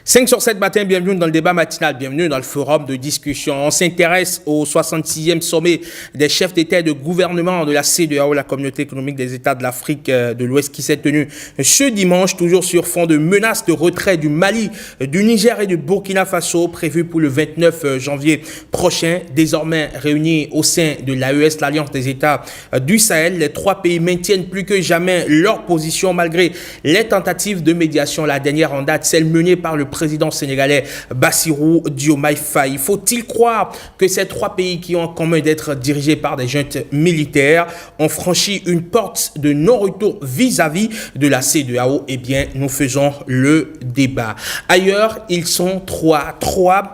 5 sur 7 matin, bienvenue dans le débat matinal, bienvenue dans le forum de discussion. On s'intéresse au 66e sommet des chefs d'État et de gouvernement de la CEDEAO, la communauté économique des États de l'Afrique de l'Ouest, qui s'est tenu ce dimanche, toujours sur fond de menaces de retrait du Mali, du Niger et du Burkina Faso, prévu pour le 29 janvier prochain. Désormais réunis au sein de l'AES, l'Alliance des États du Sahel, les trois pays maintiennent plus que jamais leur position malgré les tentatives de médiation. La dernière en date, celle menée par le président sénégalais Bassirou Diomaye Faye. Faut-il croire que ces trois pays qui ont en commun d'être dirigés par des juntes militaires ont franchi une porte de non-retour vis-à-vis de la CEDEAO? Eh bien, nous faisons le débat. Ailleurs, ils sont trois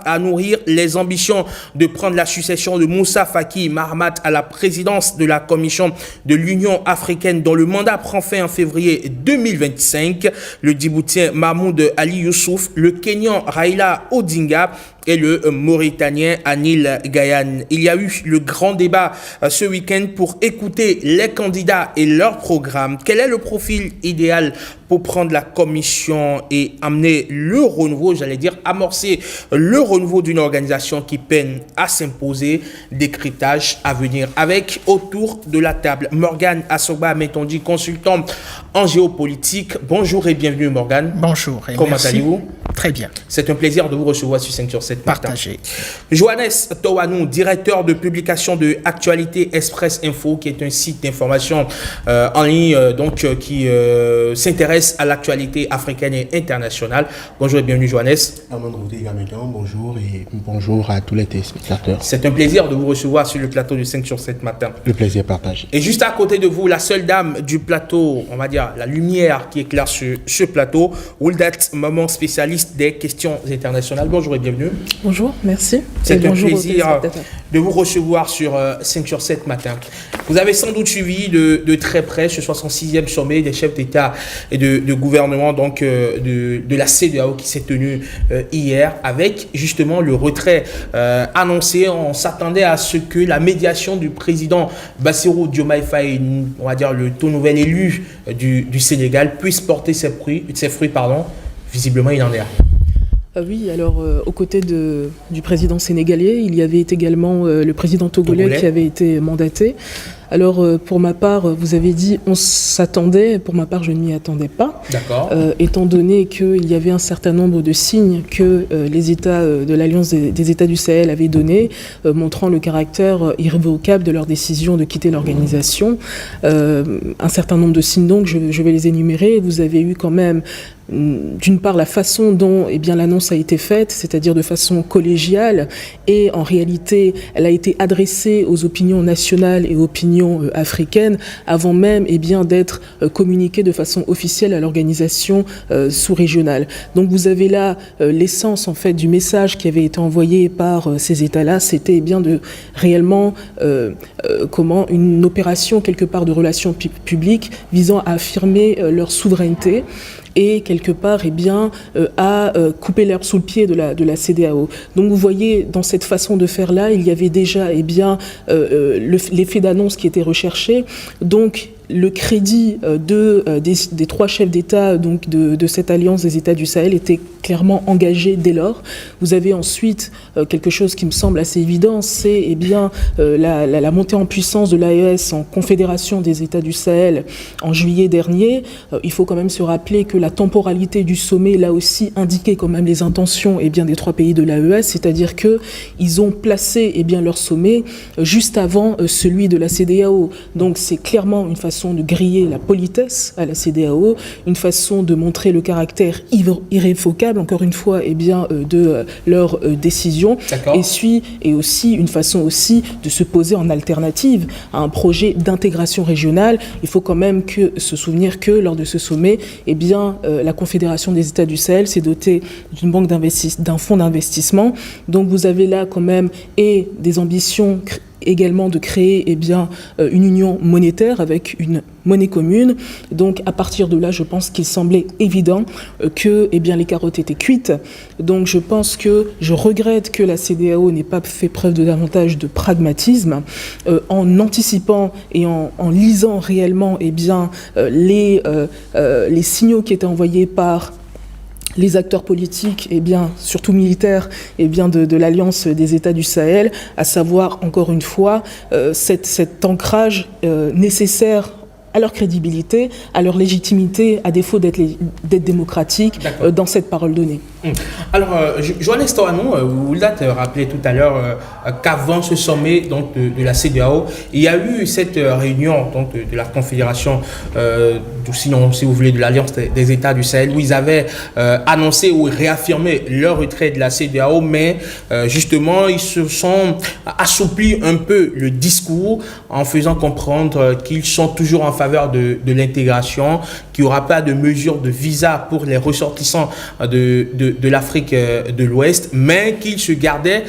à nourrir les ambitions de prendre la succession de Moussa Faki Mahamat à la présidence de la Commission de l'Union africaine dont le mandat prend fin en février 2025. Le Djiboutien Mahmoud Ali Youssouf, le Kenyan Raila Odinga et le Mauritanien Anil Gayane. Il y a eu le grand débat ce week-end pour écouter les candidats et leur programme. Quel est le profil idéal pour prendre la commission et amener le renouveau, j'allais dire amorcer le renouveau d'une organisation qui peine à s'imposer? Décryptage à venir avec autour de la table Morgane Asogba Mentondi, consultant en géopolitique. Bonjour et bienvenue Morgane. Bonjour et comment merci. allez-vous? Très bien. C'est un plaisir de vous recevoir sur 5 sur 7 Partagé. Johannes Towanou, directeur de publication de Actualité Express Info, qui est un site d'information en ligne qui s'intéresse à l'actualité africaine et internationale. Bonjour et bienvenue Johannes. Bonjour et bonjour à tous les téléspectateurs. C'est un plaisir de vous recevoir sur le plateau de 5 sur 7 matin. Le plaisir partagé. Et juste à côté de vous, la seule dame du plateau, on va dire la lumière qui éclaire ce plateau, Wouldat Maman, spécialiste des questions internationales. Bonjour et bienvenue. Bonjour, merci. C'est un plaisir de vous recevoir sur 5 sur 7 matin. Vous avez sans doute suivi de très près ce 66e sommet des chefs d'État et de gouvernement de la CEDEAO qui s'est tenu hier avec justement le retrait annoncé. On s'attendait à ce que la médiation du président Bassirou Diomaye Faye, on va dire le tout nouvel élu du Sénégal, puisse porter ses fruits. Visiblement, il en est rien. Oui, alors aux côtés du président sénégalais, il y avait également le président togolais qui avait été mandaté. Alors pour ma part, vous avez dit on s'attendait, pour ma part je ne m'y attendais pas. D'accord. Étant donné qu'il y avait un certain nombre de signes que les États de l'Alliance des États du Sahel avaient donnés, montrant le caractère irrévocable de leur décision de quitter l'organisation. Un certain nombre de signes donc, je vais les énumérer. Vous avez eu quand même d'une part la façon dont l'annonce a été faite, c'est-à-dire de façon collégiale, et en réalité elle a été adressée aux opinions nationales et aux opinions africaines avant même d'être communiquée de façon officielle à l'organisation sous-régionale. Donc vous avez là l'essence en fait du message qui avait été envoyé par ces États-là, c'était de réellement une opération quelque part de relations publiques visant à affirmer leur souveraineté et quelque part à couper l'herbe sous le pied de la CEDEAO. Donc vous voyez, dans cette façon de faire là, il y avait déjà l'effet d'annonce qui était recherché. Donc le crédit des trois chefs d'État de cette alliance des États du Sahel était clairement engagé dès lors. Vous avez ensuite quelque chose qui me semble assez évident, c'est la montée en puissance de l'AES en Confédération des États du Sahel en juillet dernier. Il faut quand même se rappeler que la temporalité du sommet, là aussi, indiquait quand même les intentions des trois pays de l'AES, c'est-à-dire qu'ils ont placé leur sommet juste avant celui de la CEDEAO. Donc c'est clairement une façon de griller la politesse à la CEDEAO, une façon de montrer le caractère irrévocable, encore une fois, de leur décision, et aussi une façon aussi de se poser en alternative à un projet d'intégration régionale. Il faut quand même se souvenir que lors de ce sommet, la Confédération des États du Sahel s'est dotée d'un fonds d'investissement. Donc vous avez là quand même des ambitions également de créer une union monétaire avec une monnaie commune. Donc à partir de là, je pense qu'il semblait évident que les carottes étaient cuites. Donc je regrette que la CEDEAO n'ait pas fait preuve de davantage de pragmatisme en anticipant et en lisant réellement les signaux qui étaient envoyés par les acteurs politiques, et bien, surtout militaires, et bien de l'Alliance des États du Sahel, à savoir, encore une fois, cet ancrage nécessaire à leur crédibilité, à leur légitimité, à défaut d'être démocratique dans cette parole donnée. Alors, Johannes Torano, vous l'avez rappelé tout à l'heure qu'avant ce sommet donc, de la CEDEAO, il y a eu cette réunion donc, de la Confédération, sinon si vous voulez, de l'Alliance des États du Sahel, où ils avaient annoncé ou réaffirmé leur retrait de la CEDEAO, mais justement, ils se sont assouplis un peu le discours en faisant comprendre qu'ils sont toujours en faveur de l'intégration, qu'il n'y aura pas de mesures de visa pour les ressortissants de l'Afrique de l'Ouest, mais qu'ils se gardaient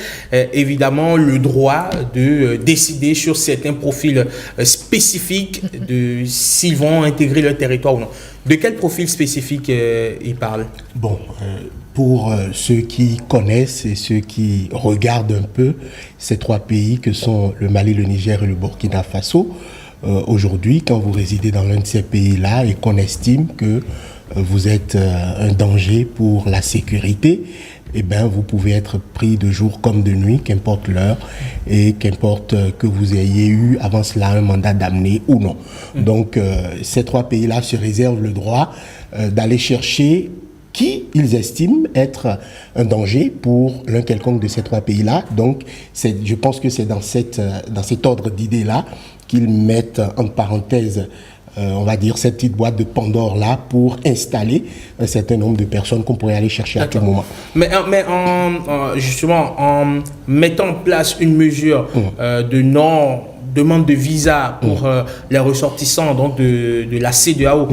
évidemment le droit de décider sur certains profils spécifiques de s'ils vont intégrer leur territoire ou non. De quel profil spécifique ils parlent? Bon, pour ceux qui connaissent et ceux qui regardent un peu ces trois pays que sont le Mali, le Niger et le Burkina Faso, aujourd'hui, quand vous résidez dans l'un de ces pays-là et qu'on estime que vous êtes un danger pour la sécurité, eh bien, vous pouvez être pris de jour comme de nuit, qu'importe l'heure et qu'importe que vous ayez eu avant cela un mandat d'amener ou non. Donc, ces trois pays-là se réservent le droit d'aller chercher qui ils estiment être un danger pour l'un quelconque de ces trois pays-là. Donc, je pense que c'est dans cet ordre d'idées-là qu'ils mettent entre parenthèses on va dire, cette petite boîte de Pandore-là pour installer un certain nombre de personnes qu'on pourrait aller chercher à tout moment. Mais justement, en mettant en place une mesure de non-demande de visa pour les ressortissants donc de la CEDEAO,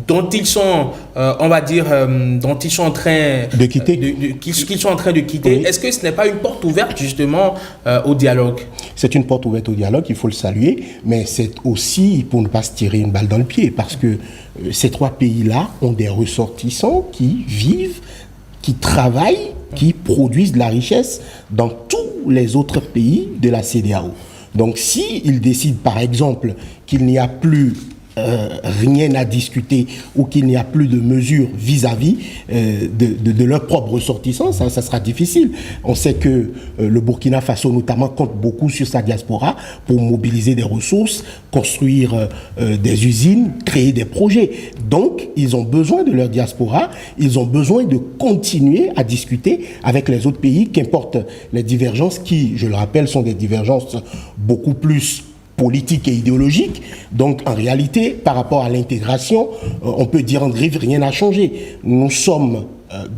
dont ils sont, on va dire, dont ils sont en train de quitter, qu'ils sont en train de quitter, est-ce que ce n'est pas une porte ouverte justement au dialogue? C'est une porte ouverte au dialogue, il faut le saluer, mais c'est aussi pour ne pas se tirer une balle dans le pied, parce que ces trois pays-là ont des ressortissants qui vivent, qui travaillent, qui produisent de la richesse dans tous les autres pays de la CEDEAO. Donc s'ils décident par exemple qu'il n'y a plus rien à discuter ou qu'il n'y a plus de mesures vis-à-vis de leurs propres ressortissants, ça sera difficile. On sait que le Burkina Faso notamment compte beaucoup sur sa diaspora pour mobiliser des ressources, construire des usines, créer des projets. Donc, ils ont besoin de leur diaspora, ils ont besoin de continuer à discuter avec les autres pays, qu'importe les divergences qui, je le rappelle, sont des divergences beaucoup plus politique et idéologique. Donc, en réalité, par rapport à l'intégration, on peut dire en griffe, rien n'a changé. Nous sommes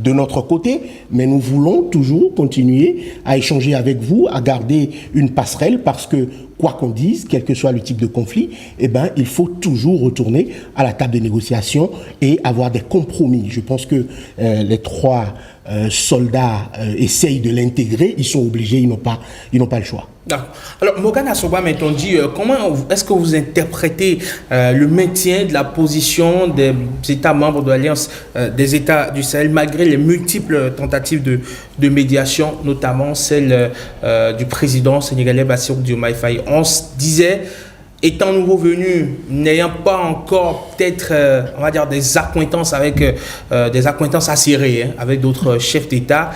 de notre côté, mais nous voulons toujours continuer à échanger avec vous, à garder une passerelle, parce que, quoi qu'on dise, quel que soit le type de conflit, eh ben, il faut toujours retourner à la table de négociation et avoir des compromis. Je pense que les trois soldats essayent de l'intégrer, ils sont obligés, ils n'ont pas le choix. D'accord. Alors, Morgan Assoba, mettons dit, comment est-ce que vous interprétez le maintien de la position des États membres de l'Alliance des États du Sahel, malgré les multiples tentatives de médiation, notamment celle du président sénégalais Bassirou Diomaye Faye? On se disait, étant nouveau venu, n'ayant pas encore peut-être, on va dire, des accointances acérées avec d'autres chefs d'État,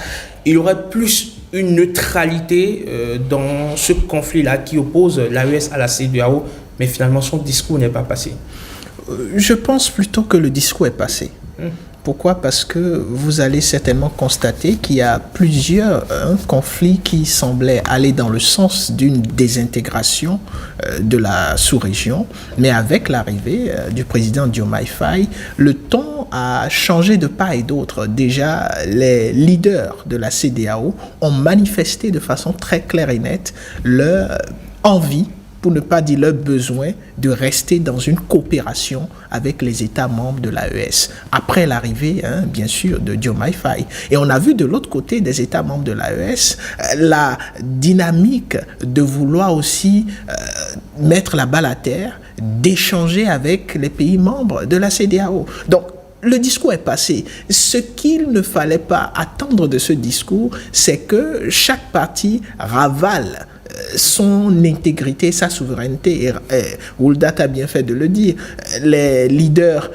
il y aurait plus une neutralité dans ce conflit-là qui oppose l'AES à la CEDEAO, mais finalement son discours n'est pas passé. Je pense plutôt que le discours est passé. Pourquoi? Parce que vous allez certainement constater qu'il y a un conflit qui semblait aller dans le sens d'une désintégration de la sous-région, mais avec l'arrivée du président Diomaye Faye, le ton a changé de part et d'autre. Déjà, les leaders de la CEDEAO ont manifesté de façon très claire et nette leur envie, pour ne pas dire leur besoin, de rester dans une coopération avec les États membres de l'AES, après l'arrivée, bien sûr, de Diomaye Faye. Et on a vu de l'autre côté des États membres de l'AES la dynamique de vouloir aussi mettre la balle à terre, d'échanger avec les pays membres de la CEDEAO. Donc, le discours est passé. Ce qu'il ne fallait pas attendre de ce discours, c'est que chaque parti ravale son intégrité, sa souveraineté. Et Wouldat a bien fait de le dire. Les leaders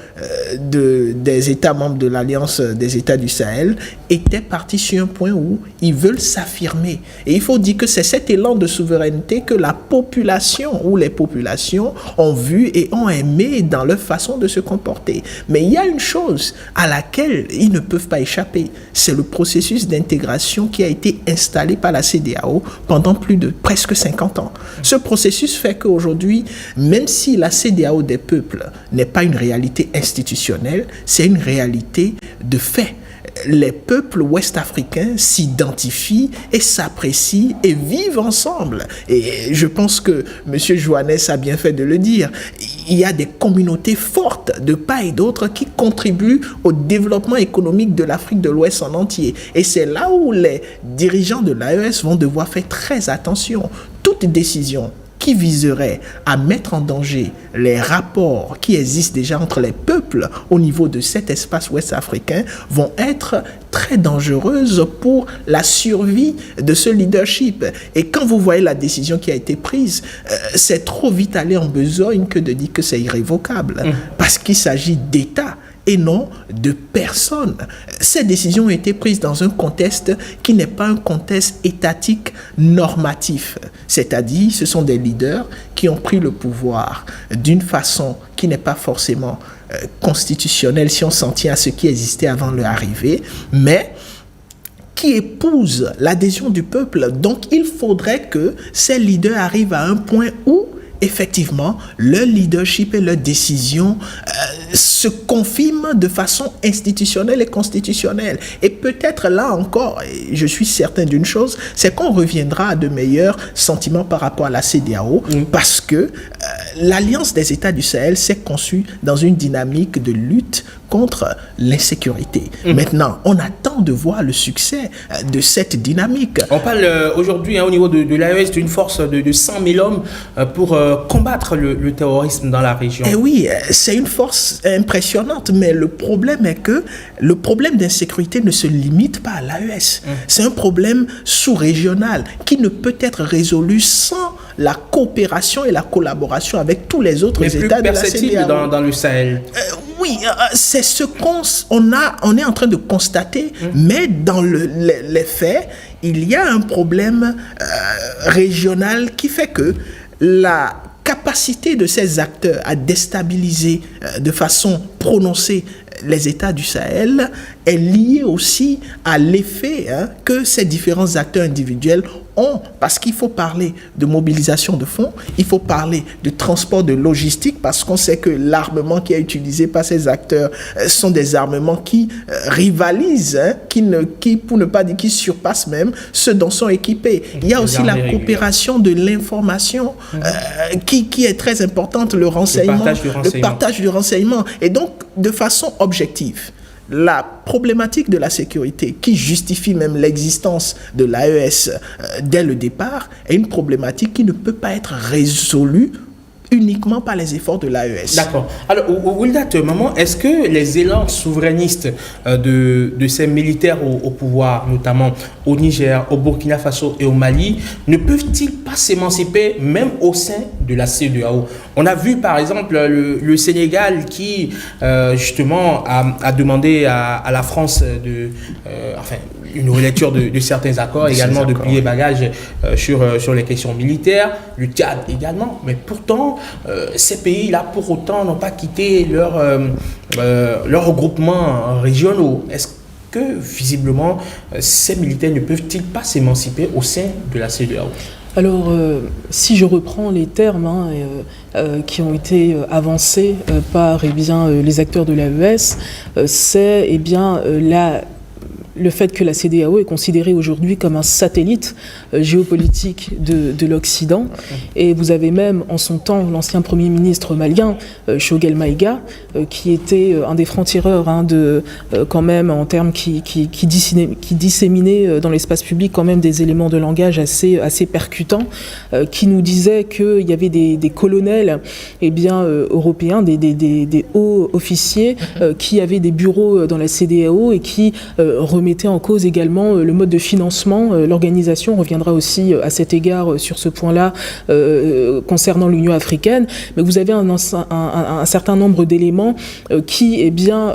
des États membres de l'Alliance des États du Sahel étaient partis sur un point où ils veulent s'affirmer. Et il faut dire que c'est cet élan de souveraineté que la population ou les populations ont vu et ont aimé dans leur façon de se comporter. Mais il y a une chose à laquelle ils ne peuvent pas échapper. C'est le processus d'intégration qui a été installé par la CEDEAO pendant plus de presque 50 ans. Ce processus fait qu'aujourd'hui, même si la CEDEAO des peuples n'est pas une réalité institutionnelle, c'est une réalité de fait. Les peuples ouest-africains s'identifient et s'apprécient et vivent ensemble. Et je pense que M. Joannes a bien fait de le dire. Il y a des communautés fortes de part et d'autre qui contribuent au développement économique de l'Afrique de l'Ouest en entier. Et c'est là où les dirigeants de l'AES vont devoir faire très attention. Toute décision qui viserait à mettre en danger les rapports qui existent déjà entre les peuples au niveau de cet espace ouest-africain vont être très dangereuses pour la survie de ce leadership. Et quand vous voyez la décision qui a été prise, c'est trop vite aller en besogne que de dire que c'est irrévocable, parce qu'il s'agit d'États et non de personnes. Ces décisions ont été prises dans un contexte qui n'est pas un contexte étatique normatif. C'est-à-dire, ce sont des leaders qui ont pris le pouvoir d'une façon qui n'est pas forcément constitutionnelle si on s'en tient à ce qui existait avant leur arrivée, mais qui épousent l'adhésion du peuple. Donc, il faudrait que ces leaders arrivent à un point où effectivement, leur leadership et leurs décisions se confirment de façon institutionnelle et constitutionnelle. Et peut-être là encore, je suis certain d'une chose, c'est qu'on reviendra à de meilleurs sentiments par rapport à la CEDEAO, parce que l'Alliance des États du Sahel s'est conçue dans une dynamique de lutte contre l'insécurité. Maintenant, on attend de voir le succès de cette dynamique. On parle aujourd'hui au niveau de l'AES d'une force de 100 000 hommes pour combattre le terrorisme dans la région. Et oui, c'est une force impressionnante, mais le problème est que le problème d'insécurité ne se limite pas à l'AES. C'est un problème sous-régional qui ne peut être résolu sans la coopération et la collaboration avec tous les autres États de la CEDEAO. Dans le Sahel. Oui, c'est ce on est en train de constater, mais dans les faits, il y a un problème régional qui fait que la capacité de ces acteurs à déstabiliser de façon prononcée les États du Sahel est liée aussi à l'effet que ces différents acteurs individuels ont, parce qu'il faut parler de mobilisation de fonds, il faut parler de transport de logistique, parce qu'on sait que l'armement qui est utilisé par ces acteurs sont des armements qui rivalisent, qui, pour ne pas dire qui surpassent même ceux dont sont équipés. Il y a aussi la coopération de l'information qui est très importante, le renseignement, le partage du renseignement. Et donc, de façon objective, la problématique de la sécurité qui justifie même l'existence de l'AES dès le départ est une problématique qui ne peut pas être résolue uniquement par les efforts de l'AES. D'accord. Alors, Wouldat, maman, est-ce que les élans souverainistes de ces militaires au pouvoir, notamment au Niger, au Burkina Faso et au Mali, ne peuvent-ils pas s'émanciper même au sein de la CEDEAO? On a vu par exemple le Sénégal qui justement a demandé à la France une relecture de certains accords, également de plier bagages sur les questions militaires, le Tchad également, mais pourtant ces pays-là pour autant n'ont pas quitté leurs regroupements régionaux. Est-ce que visiblement ces militaires ne peuvent-ils pas s'émanciper au sein de la CEDEAO? Alors, si je reprends les termes qui ont été avancés par les acteurs de l'AES, c'est le fait que la CEDEAO est considérée aujourd'hui comme un satellite géopolitique de l'Occident. Et vous avez même, en son temps, l'ancien Premier ministre malien, Choguel Maïga, qui était un des francs-tireurs quand même, en termes qui disséminait dans l'espace public quand même des éléments de langage assez percutants, qui nous disait qu'il y avait des colonels européens, des hauts officiers qui avaient des bureaux dans la CEDEAO et qui remettaient remettait en cause également le mode de financement. L'organisation reviendra aussi à cet égard sur ce point-là concernant l'Union africaine. Mais vous avez un certain nombre d'éléments qui, eh bien,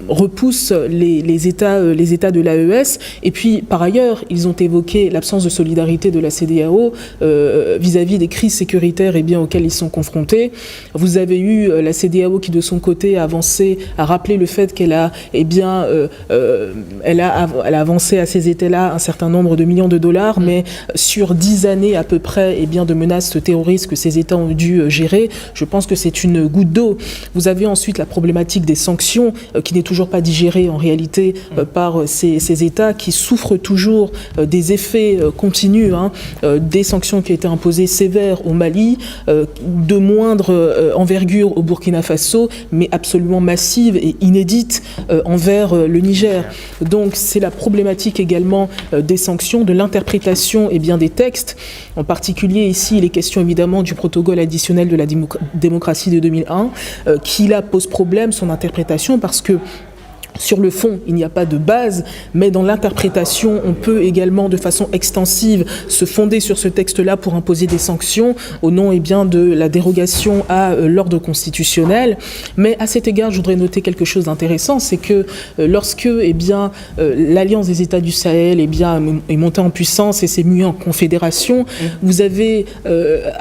repoussent les États de l'AES. Et puis, par ailleurs, ils ont évoqué l'absence de solidarité de la CEDEAO vis-à-vis des crises sécuritaires, eh bien, auxquelles ils sont confrontés. Vous avez eu la CEDEAO qui, de son côté, a rappelé le fait qu'elle a, eh bien, elle a avancé à ces États-là un certain nombre de millions de dollars, mais sur 10 années à peu près, eh bien, de menaces terroristes que ces États ont dû gérer, je pense que c'est une goutte d'eau. Vous avez ensuite la problématique des sanctions qui n'est toujours pas digérée en réalité par ces États qui souffrent toujours des effets continus, des sanctions qui ont été imposées sévères au Mali, de moindre envergure au Burkina Faso, mais absolument massive et inédite envers le Niger. Donc c'est la problématique également des sanctions, de l'interprétation et bien des textes. En particulier ici, il est question évidemment du protocole additionnel de la démocratie de 2001, qui là pose problème, son interprétation, parce que sur le fond, il n'y a pas de base, mais dans l'interprétation, on peut également, de façon extensive, se fonder sur ce texte-là pour imposer des sanctions au nom, eh bien, de la dérogation à l'ordre constitutionnel. Mais à cet égard, je voudrais noter quelque chose d'intéressant, c'est que lorsque, eh bien, l'Alliance des États du Sahel, eh bien, est montée en puissance et s'est muée en confédération, vous avez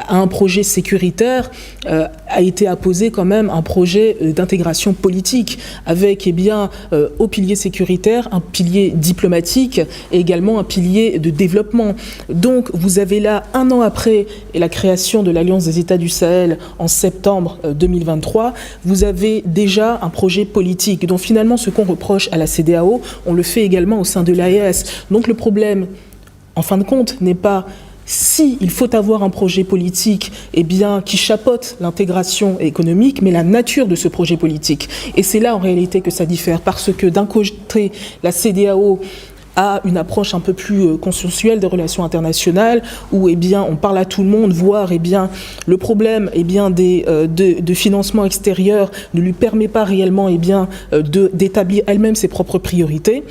un projet sécuritaire a été apposé quand même un projet d'intégration politique avec, eh bien, au pilier sécuritaire, un pilier diplomatique et également un pilier de développement. Donc vous avez là, un an après la création de l'Alliance des États du Sahel en septembre 2023, vous avez déjà un projet politique. Donc finalement, ce qu'on reproche à la CEDEAO, on le fait également au sein de l'AES. Donc le problème, en fin de compte, n'est pas si il faut avoir un projet politique, eh bien, qui chapeaute l'intégration économique, mais la nature de ce projet politique. Et c'est là en réalité que ça diffère, parce que d'un côté, la CEDEAO a une approche un peu plus consensuelle des relations internationales, où, eh bien, on parle à tout le monde, voire, eh bien, le problème, eh bien, de financement extérieur ne lui permet pas réellement, eh bien, d'établir elle-même ses propres priorités.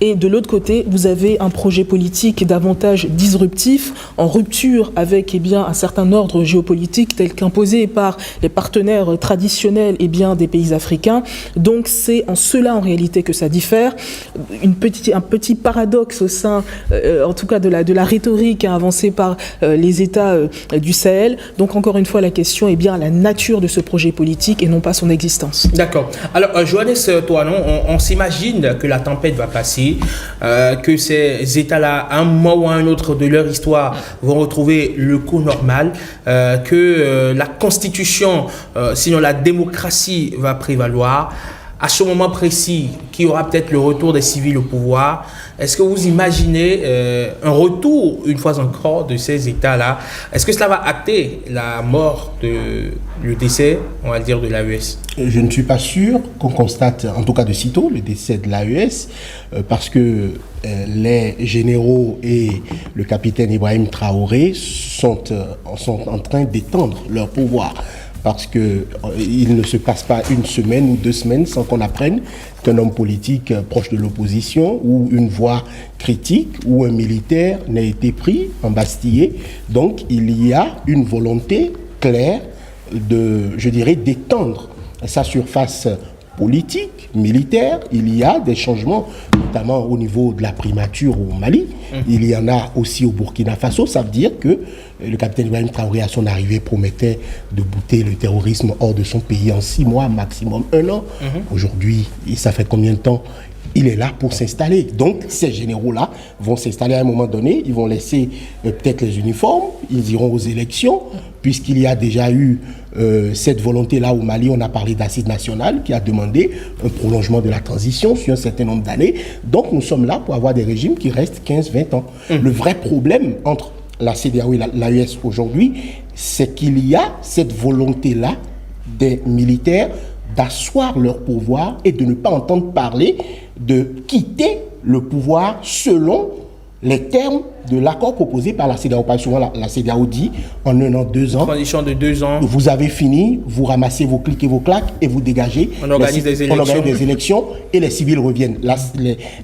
Et de l'autre côté, vous avez un projet politique davantage disruptif, en rupture avec, eh bien, un certain ordre géopolitique tel qu'imposé par les partenaires traditionnels, eh bien, des pays africains. Donc c'est en cela en réalité que ça diffère. Un petit paradoxe au sein, en tout cas de la rhétorique avancée par les États du Sahel. Donc encore une fois, la question est bien la nature de ce projet politique et non pas son existence. D'accord. Alors, Johannes Toanon, on s'imagine que la tempête va passer, que ces États-là, à un moment ou à un autre de leur histoire, vont retrouver le cours normal, que la Constitution, sinon la démocratie, va prévaloir. À ce moment précis, qu'il y aura peut-être le retour des civils au pouvoir. Est-ce que vous imaginez un retour, une fois encore, de ces États-là? Est-ce que cela va acter la mort, le décès, on va dire, de l'AES? Je ne suis pas sûr qu'on constate, en tout cas de sitôt, le décès de l'AES, parce que les généraux et le capitaine Ibrahim Traoré sont en train d'étendre leur pouvoir. Parce qu'il ne se passe pas une semaine ou 2 semaines sans qu'on apprenne qu'un homme politique proche de l'opposition ou une voix critique ou un militaire n'a été pris, embastillé. Donc il y a une volonté claire d'étendre sa surface politique, militaire. Il y a des changements, notamment au niveau de la primature au Mali. Il y en a aussi au Burkina Faso. Ça veut dire que le capitaine Ibrahim Traoré, à son arrivée, promettait de bouter le terrorisme hors de son pays en 6 mois, maximum 1 an. Aujourd'hui, ça fait combien de temps? Il est là pour s'installer. Donc, ces généraux-là vont s'installer à un moment donné. Ils vont laisser peut-être les uniformes. Ils iront aux élections, puisqu'il y a déjà eu cette volonté-là au Mali. On a parlé d'Assise nationale qui a demandé un prolongement de la transition sur un certain nombre d'années. Donc, nous sommes là pour avoir des régimes qui restent 15-20 ans. Le vrai problème entre la CEDEAO et l'AES aujourd'hui, c'est qu'il y a cette volonté-là des militaires d'asseoir leur pouvoir et de ne pas entendre parler de quitter le pouvoir selon les termes de l'accord proposé par la CEDEAO. Parce que souvent, la CEDEAO dit, en 1 an, 2 ans, Transition de 2 ans. vous avez fini, vous ramassez vos clics et vos claques et vous dégagez. On organise des élections. On organise des élections et les civils reviennent.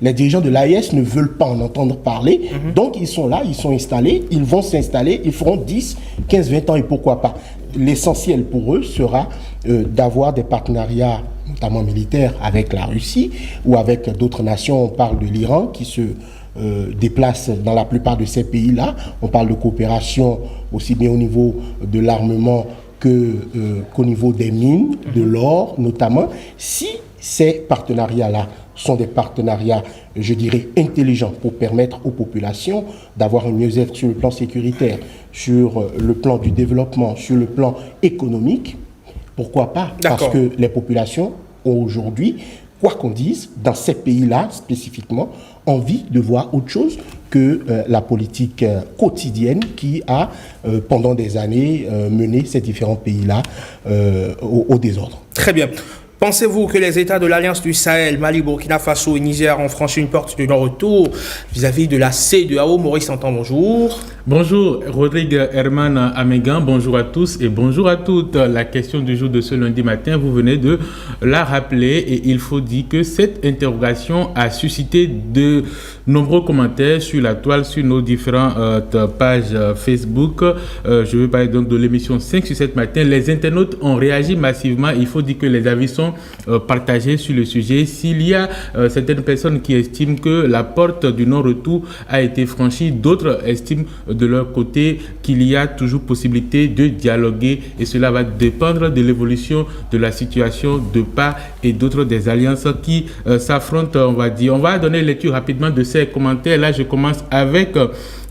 Les dirigeants de l'AES ne veulent pas en entendre parler. Donc, ils sont là, ils sont installés, ils vont s'installer, ils feront 10, 15, 20 ans et pourquoi pas. L'essentiel pour eux sera d'avoir des partenariats, notamment militaires, avec la Russie ou avec d'autres nations. On parle de l'Iran qui se déplace dans la plupart de ces pays-là. On parle de coopération aussi bien au niveau de l'armement qu'au niveau des mines, de l'or notamment. Si ces partenariats-là sont des partenariats, je dirais, intelligents pour permettre aux populations d'avoir un mieux-être sur le plan sécuritaire, sur le plan du développement, sur le plan économique, pourquoi pas? Parce que les populations ont aujourd'hui, quoi qu'on dise, dans ces pays-là spécifiquement, envie de voir autre chose que la politique quotidienne qui a, pendant des années, mené ces différents pays-là au désordre. Très bien. Pensez-vous que les États de l'Alliance du Sahel, Mali, Burkina Faso et Niger ont franchi une porte de non-retour vis-à-vis de la CEDEAO? Maurice Santon, bonjour. Bonjour, Rodrigue Herman Amégan, bonjour à tous et bonjour à toutes. La question du jour de ce lundi matin, vous venez de la rappeler et il faut dire que cette interrogation a suscité de nombreux commentaires sur la toile, sur nos différentes pages Facebook. Je veux parler donc de l'émission 5 sur 7 matin. Les internautes ont réagi massivement. Il faut dire que les avis sont partagés sur le sujet. S'il y a certaines personnes qui estiment que la porte du non-retour a été franchie, d'autres estiment de leur côté qu'il y a toujours possibilité de dialoguer et cela va dépendre de l'évolution de la situation de part et d'autre des alliances qui s'affrontent, on va dire. On va donner lecture rapidement de ces commentaires. Là, je commence avec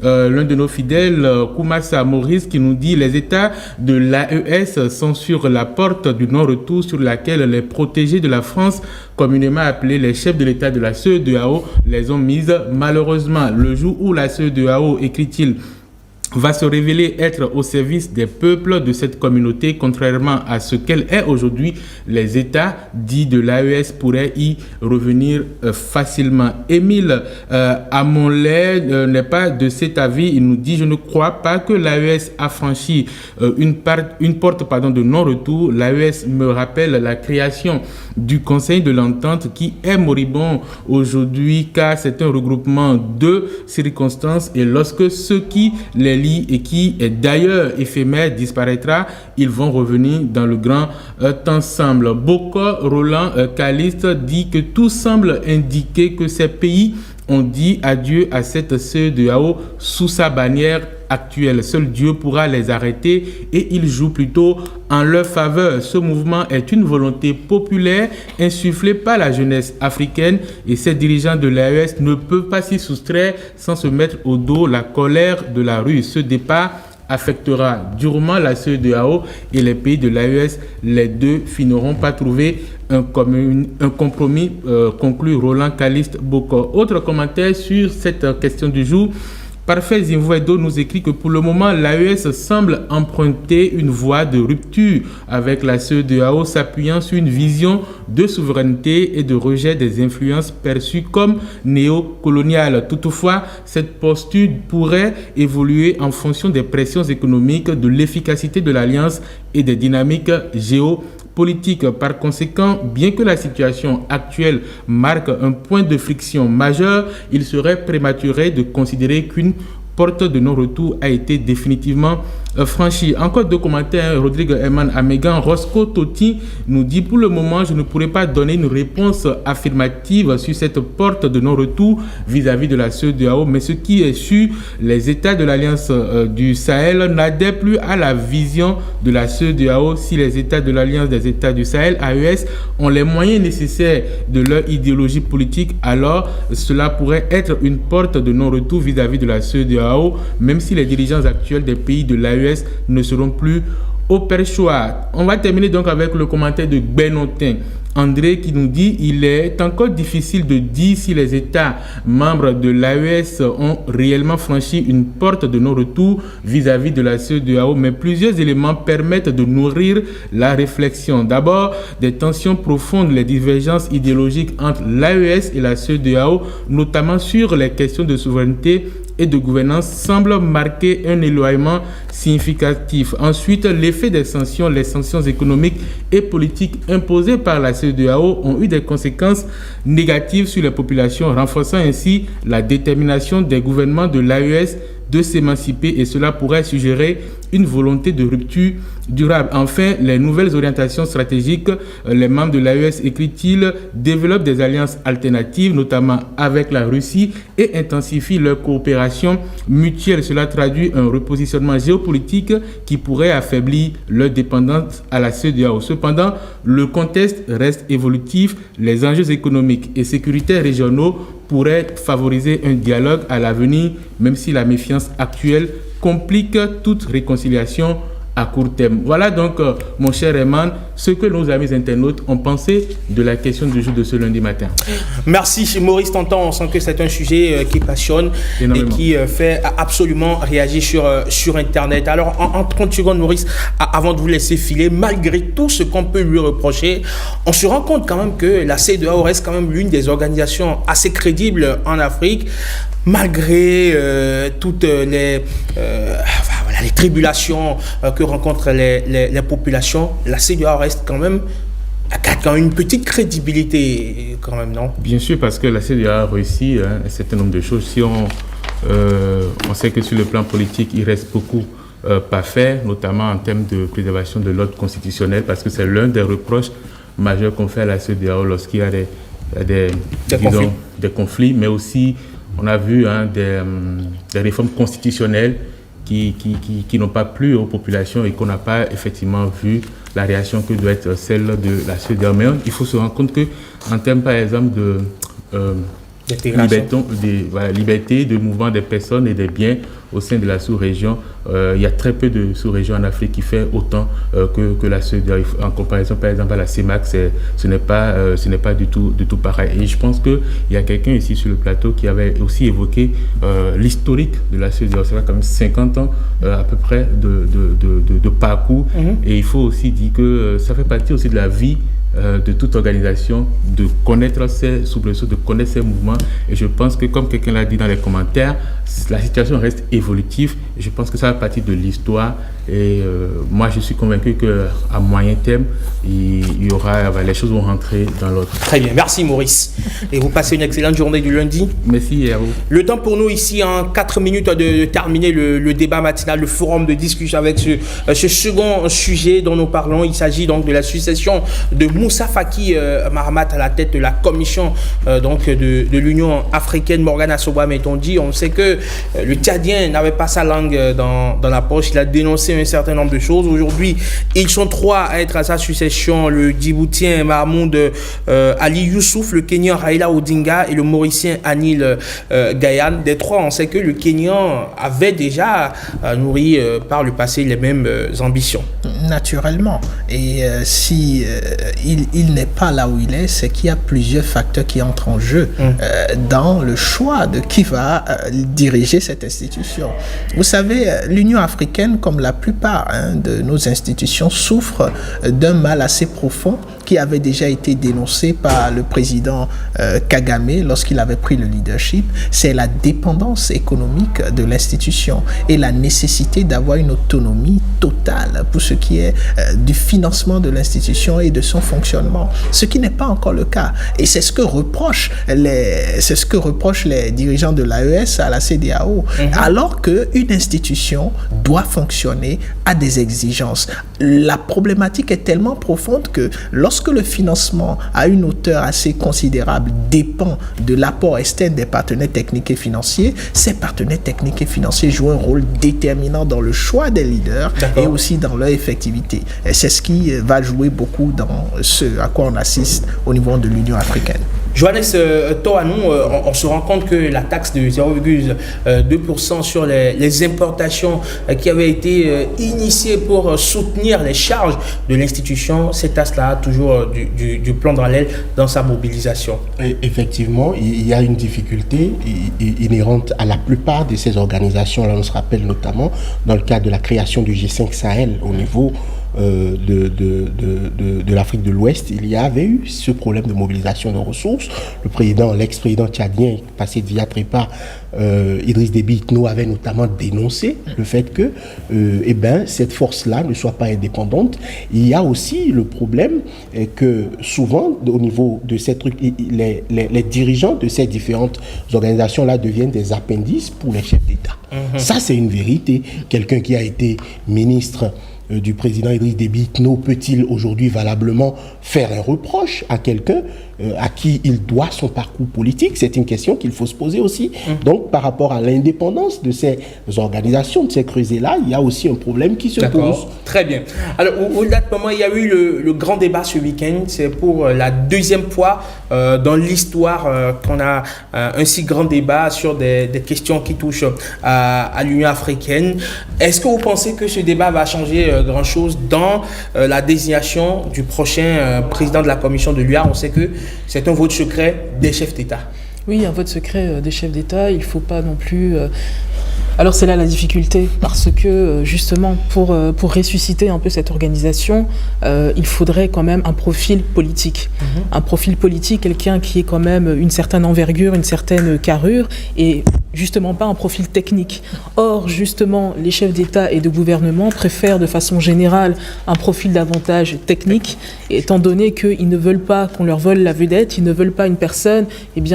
l'un de nos fidèles, Koumassa Maurice, qui nous dit: les États de l'AES sont sur la porte du non-retour sur laquelle les protégés de la France, communément appelés les chefs de l'État de la CEDEAO, les ont mises. Malheureusement, le jour où la CEDEAO, écrit-il, va se révéler être au service des peuples de cette communauté, contrairement à ce qu'elle est aujourd'hui, les États dits de l'AES pourraient y revenir facilement. Émile Amonlet n'est pas de cet avis. Il nous dit: je ne crois pas que l'AES a franchi une porte de non-retour. L'AES me rappelle la création du Conseil de l'Entente qui est moribond aujourd'hui car c'est un regroupement de circonstances et lorsque ceux qui les lient et qui est d'ailleurs éphémère disparaîtra, ils vont revenir dans le grand ensemble. Boko Roland Caliste dit que tout semble indiquer que ces pays ont dit adieu à cette CEDEAO sous sa bannière actuelle. Seul Dieu pourra les arrêter et il joue plutôt en leur faveur. Ce mouvement est une volonté populaire insufflée par la jeunesse africaine et ces dirigeants de l'AES ne peuvent pas s'y soustraire sans se mettre au dos la colère de la rue. Ce départ affectera durement la CEDEAO et les pays de l'AES. Les deux finiront par trouver un compromis, conclut Roland Caliste Boko. Autre commentaire sur cette question du jour. Parfait Zimwedo nous écrit que pour le moment, l'AES semble emprunter une voie de rupture avec la CEDEAO, s'appuyant sur une vision de souveraineté et de rejet des influences perçues comme néocoloniales. Toutefois, cette posture pourrait évoluer en fonction des pressions économiques, de l'efficacité de l'alliance et des dynamiques géopolitique. Par conséquent, bien que la situation actuelle marque un point de friction majeur, il serait prématuré de considérer qu'une porte de non-retour a été définitivement franchie. Encore deux commentaires. Rodrigue Herman Amégan. Roscoe Totti nous dit: pour le moment, je ne pourrais pas donner une réponse affirmative sur cette porte de non-retour vis-à-vis de la CEDEAO, mais ce qui est sûr, les États de l'Alliance du Sahel n'adhèrent plus à la vision de la CEDEAO. Si les États de l'Alliance des États du Sahel, AES, ont les moyens nécessaires de leur idéologie politique, alors cela pourrait être une porte de non-retour vis-à-vis de la CEDEAO, même si les dirigeants actuels des pays de l'AES ne seront plus au perchoir. On va terminer donc avec le commentaire de Benotin André qui nous dit: il est encore difficile de dire si les États membres de l'AES ont réellement franchi une porte de non-retour vis-à-vis de la CEDEAO, mais plusieurs éléments permettent de nourrir la réflexion. D'abord, des tensions profondes, les divergences idéologiques entre l'AES et la CEDEAO, notamment sur les questions de souveraineté et de gouvernance semble marquer un éloignement significatif. Ensuite, l'effet des sanctions, les sanctions économiques et politiques imposées par la CEDEAO ont eu des conséquences négatives sur les populations, renforçant ainsi la détermination des gouvernements de l'AES de s'émanciper, et cela pourrait suggérer une volonté de rupture durable. Enfin, les nouvelles orientations stratégiques, les membres de l'AES, écrit-il, développent des alliances alternatives, notamment avec la Russie, et intensifient leur coopération mutuelle. Cela traduit un repositionnement géopolitique qui pourrait affaiblir leur dépendance à la CEDEAO. Cependant, le contexte reste évolutif. Les enjeux économiques et sécuritaires régionaux pourraient favoriser un dialogue à l'avenir, même si la méfiance actuelle complique toute réconciliation à court terme. Voilà donc, mon cher Herman, ce que nos amis internautes ont pensé de la question du jour de ce lundi matin. Merci Maurice Tonton, on sent que c'est un sujet qui passionne énormément et qui fait absolument réagir sur Internet. Alors en 30 secondes Maurice, avant de vous laisser filer, malgré tout ce qu'on peut lui reprocher, on se rend compte quand même que la CEDEAO reste quand même l'une des organisations assez crédibles en Afrique, malgré toutes les tribulations que rencontrent les populations. La CEDEAO reste quand même une petite crédibilité quand même, non? Bien sûr, parce que la CEDEAO a réussi un certain nombre de choses. Si on sait que sur le plan politique, il reste beaucoup pas fait, notamment en termes de préservation de l'ordre constitutionnel, parce que c'est l'un des reproches majeurs qu'on fait à la CEDEAO lorsqu'il y a des conflits, mais aussi on a vu des réformes constitutionnelles qui n'ont pas plu aux populations et qu'on n'a pas effectivement vu la réaction que doit être celle de la CEDEAO. Mais il faut se rendre compte qu'en termes, par exemple, de liberté de mouvement des personnes et des biens au sein de la sous-région, il y a très peu de sous-régions en Afrique qui fait autant que la CEDEAO. En comparaison, par exemple, à la CEMAC, ce n'est pas du tout pareil. Et je pense qu'il y a quelqu'un ici sur le plateau qui avait aussi évoqué l'historique de la CEDEAO. C'est quand même 50 ans à peu près de parcours. Et il faut aussi dire que ça fait partie aussi de la vie de toute organisation, de connaître ses soubresauts, de connaître ses mouvements. Et je pense que, comme quelqu'un l'a dit dans les commentaires, la situation reste évolutive. Et je pense que ça fait partie de l'histoire. Et moi, je suis convaincu qu'à moyen terme, les choses vont rentrer dans l'ordre. Très bien. Merci, Maurice. Et vous passez une excellente journée du lundi. Merci à vous. Le temps pour nous ici, en 4 minutes, de terminer le débat matinal, le forum de discussion avec ce second sujet dont nous parlons. Il s'agit donc de la succession de Moussa Faki Mahamat à la tête de la commission de l'Union africaine. Morgan Assoba Metondi, on sait que le Tchadien n'avait pas sa langue dans la poche. Il a dénoncé un certain nombre de choses. Aujourd'hui, ils sont 3 à être à sa succession: le Djiboutien Mahmoud Ali Youssouf, le Kenyan Raila Odinga et le Mauricien Anil Gayane. Des 3, on sait que le Kenyan avait déjà nourri par le passé les mêmes ambitions. Naturellement. Et si il n'est pas là où il est, c'est qu'il y a plusieurs facteurs qui entrent en jeu dans le choix de qui va diriger cette institution. Vous savez, l'Union africaine, comme la plupart de nos institutions, souffre d'un mal assez profond qui avait déjà été dénoncé par le président Kagame lorsqu'il avait pris le leadership. C'est la dépendance économique de l'institution et la nécessité d'avoir une autonomie totale pour ce qui est du financement de l'institution et de son fonctionnement, ce qui n'est pas encore le cas. Et c'est ce que reprochent les dirigeants de l'AES à la CEDEAO, alors qu'une institution doit fonctionner à des exigences. La problématique est tellement profonde que lorsque le financement à une hauteur assez considérable dépend de l'apport externe des partenaires techniques et financiers, ces partenaires techniques et financiers jouent un rôle déterminant dans le choix des leaders et aussi dans leur effectivité. Et c'est ce qui va jouer beaucoup dans ce à quoi on assiste au niveau de l'Union africaine. Johannes Toanou, on se rend compte que la taxe de 0,2% sur les importations qui avait été initiée pour soutenir les charges de l'institution, cette taxe-là a toujours du plomb dans l'aile dans sa mobilisation. Et effectivement, il y a une difficulté inhérente à la plupart de ces organisations. Là, on se rappelle notamment dans le cadre de la création du G5 Sahel au niveau de l'Afrique de l'Ouest, il y avait eu ce problème de mobilisation de ressources. L'ex-président tchadien, passé de Via Trépa, Idriss Déby Itno, avait notamment dénoncé le fait que cette force-là ne soit pas indépendante. Il y a aussi le problème que souvent, au niveau de ces trucs, les dirigeants de ces différentes organisations-là deviennent des appendices pour les chefs d'État. Ça, c'est une vérité. Quelqu'un qui a été ministre du président Idriss Déby Itno peut-il aujourd'hui valablement faire un reproche à quelqu'un à qui il doit son parcours politique? C'est une question qu'il faut se poser aussi. Donc, par rapport à l'indépendance de ces organisations, de ces creusets-là, il y a aussi un problème qui se pose. Très bien. Alors, au-delà de moment, il y a eu le grand débat ce week-end. C'est pour la deuxième fois dans l'histoire qu'on a un si grand débat sur des questions qui touchent à l'Union africaine. Est-ce que vous pensez que ce débat va changer grand-chose dans la désignation du prochain président de la commission de l'UA? On sait que c'est un vote secret des chefs d'État. Oui, un vote secret des chefs d'État. Il ne faut pas non plus... Alors c'est là la difficulté, parce que justement pour ressusciter un peu cette organisation, il faudrait quand même un profil politique. Un profil politique, quelqu'un qui ait quand même une certaine envergure, une certaine carrure, et justement pas un profil technique. Or, justement, les chefs d'État et de gouvernement préfèrent de façon générale un profil davantage technique, étant donné qu'ils ne veulent pas qu'on leur vole la vedette, ils ne veulent pas une personne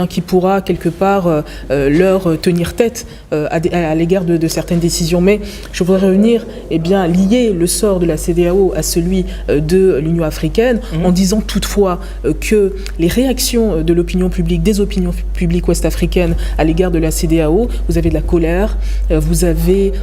qui pourra quelque part leur tenir tête à l'égard de certaines décisions. Mais je voudrais revenir, lier le sort de la CEDEAO à celui de l'Union africaine, en disant toutefois que les réactions de l'opinion publique, des opinions publiques ouest-africaines à l'égard de la CEDEAO, vous avez de la colère, vous avez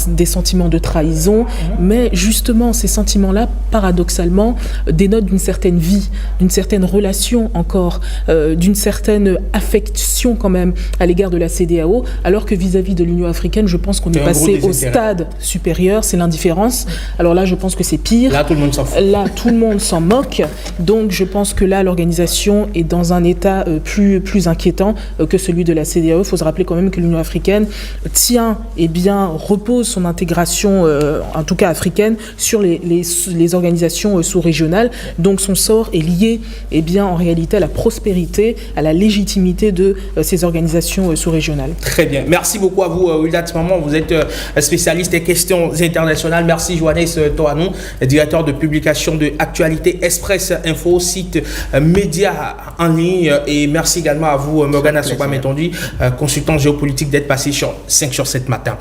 des sentiments de trahison, mais justement ces sentiments-là, paradoxalement, dénotent d'une certaine vie, d'une certaine relation encore, d'une certaine affection quand même à l'égard de la CEDEAO, alors que vis-à-vis de l'Union africaine, je pense qu'on est passé au stade supérieur, c'est l'indifférence. Alors là, je pense que c'est pire. Là, tout le monde s'en fout. Là, tout le monde s'en moque. Donc, je pense que là, l'organisation est dans un état plus inquiétant que celui de la CEDEAO. Il faut se rappeler quand même que l'Union africaine repose son intégration, en tout cas africaine, sur les organisations sous-régionales. Donc, son sort est lié, en réalité, à la prospérité, à la légitimité de ces organisations sous-régionales. Très bien. Merci beaucoup à vous, Wildat Maman. Vous êtes spécialiste des questions internationales. Merci, Johannes Toanon, directeur de publication de Actualité Express Info, site média en ligne. Et merci également à vous, Morgana Sopa-Metondu, consultant géopolitique, d'être passé sur 5 sur 7 matin.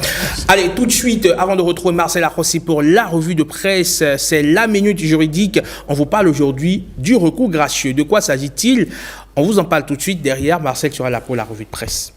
Allez, tout de suite, avant de retrouver Marcel Akhossi pour la revue de presse, c'est la minute juridique. On vous parle aujourd'hui du recours gracieux. De quoi s'agit-il? On vous en parle tout de suite. Derrière, Marcel sera là pour la revue de presse.